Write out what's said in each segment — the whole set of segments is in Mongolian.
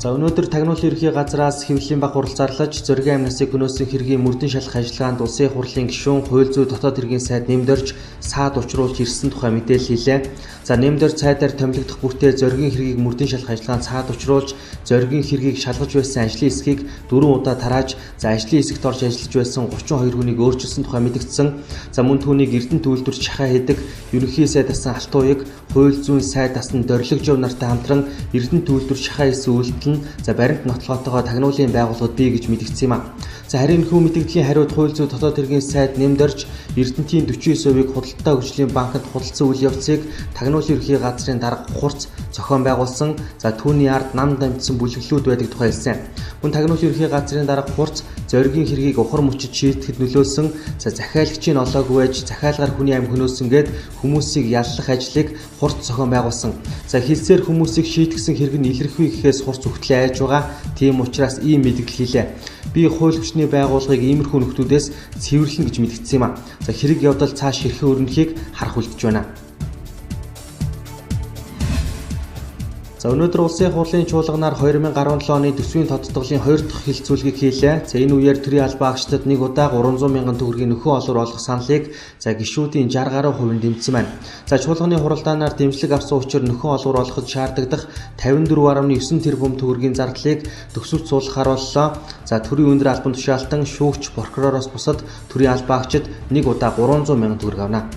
За өнөөдөр Тагнуулын ерөнхий газраас хэвлэлийн баг хуралцаарлаж зоригийн амнистыг хөнөөсөн хэргийн мөрдөн шалах ажиллагаанд улсын их хурлын гишүүн, хууль зүйн дотоод хэргийн сайд нэмдэрж саад учруулж ирсэн тухай мэдээлэл хийлээ. За нэмдэрж сайдаар томилогдох бүртээ зоригийн хэргийг мөрдөн шалах ажиллагаанд саад учруулж зоригийн хэргийг шалгаж байсан ажлын хэсгийг 4 удаа тарааж ажлын хэсэгт орж ажиллаж байсан 32 хүнийг өөрчилсөн тухай мэдгдсэн. За мөн түүнийг Эрдэнэт үйлдвэрч шахаа хийдэг ерөнхий сайд асан Алтууяг, хууль зүйн сайд асан Дорилогжов нартай хамтран Эрдэнэт үйлдвэрч шахаа хийсэн үйлдэл баримт нотлохоотойгоо тагнуулын байгууллагууд бий гэж мэдгдсэн юм а. Харин энэхүү мэдээллийн хариуд хууль зүйн дотоод хэргийн сайд нэмдэрж Эрдэнэтийн 49%-ийг худалдаа хөгжлийн банкнд худалдсан үйл явцыг Тагнуулын ерөнхий газрын дарга хурц зохион байгуулсан. Түүний ард нам дамжсан бүлэглэлүүд байдаг тухай хэлсэн. Мөн Тагнуулын ерөнхий газрын дарга хурц зоригийн хэргийг ухар мөчөд шийдэхэд нөлөөлсөн захиалагчийн олоогүй байж захиалгаар хүний амь хөнөөсөн гээд хүмүүсийг яллах ажлыг хурц зохион байгуулсан. Хэлсээр хүмүүсийг шийтгэсэн хэрэг нь илэрхий гэхээс хурц өгтлээ айж байгаа. Тийм учраас ийм мэдээлэл хийлээ. Би хууль хүчний байгууллагыг иймэрхүү нөхдүүдээс цэвэрлэн гэж мэдгдсэн юм а. Хэрэг явдал цааш хэрхэн өрнөхийг харах үлдэж байна. Өнөөдөр улсын их хурлын чуулганаар 2017 оны төсвийн тодтголын 2 дахь хилцүүлгийг хийлээ. Энэ үеэр төрийн албан агчдад нэг удаа 300 мянган төгрөгийн нөхөн олгор олгох саналыг гишүүдийн 60 гаруй хувь нь дэмжсэн байна. Чуулганы хуралдаанаар дэмжлэг авсан учраас нөхөн олгор олгоход шаардлагадах 54.9 тэрбум төгрөгийн зардлыг төсөвт суулгахаар боллоо. Төрийн өндөр албан тушаалтан, шүүгч, прокуророос бусад төрийн албан агчид нэг удаа 300 мянган төгрөг авна.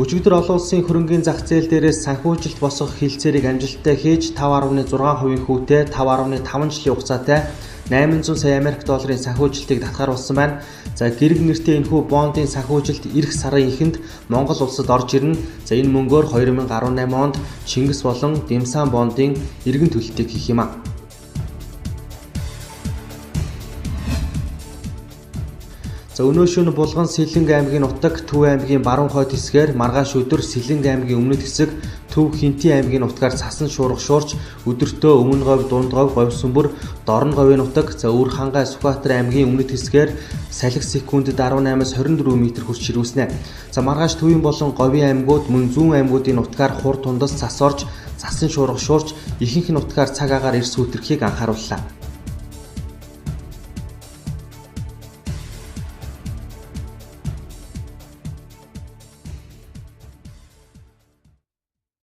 Өчигдөр олон улсын хөрөнгийн зах зээл дээрээс санхүүжилт босгох хилцээрийг амжилттай хийж 5.6% хүүтэй 5.5 жилийн хугацаатай 800 сая Америк долларын санхүүжилтийг татгаруулсан байна. Гэрэг нэртэй энэхүү бондын санхүүжилт эх сарын эхэнд Монгол улсад орж ирнэ. Энэ мөнгөөр 2018 онд Чингис болон Дэмсан бондын эргэн төлөлтийг хийх юм а. Өнөө шөнө Булган Сэлэнг аймгийн нутаг, Төв аймгийн баруун хойд хэсгээр маргааш өдөр Сэлэнг аймгийн өмнөд хэсэг, Төв Хинтийн аймгийн нутгаар цасан шуурга шуурч өдөртөө Өмнө говь, Дунд говь, Говь Сүмбэр, Дорн говийн нутаг, Үр Хангай, Сүхбаатар аймгийн өмнөд хэсгээр салхи секундэд 18-аас 24 м хүрч ширүүснэ. Маргааш Төвийн болон Говийн аймгууд мөн зүүн аймгуудын нутгаар хур тундас цас орж, цасан шуурга шуурч ихэнх нутгаар цаг агаар эрс хүтрэхийг анхаарууллаа.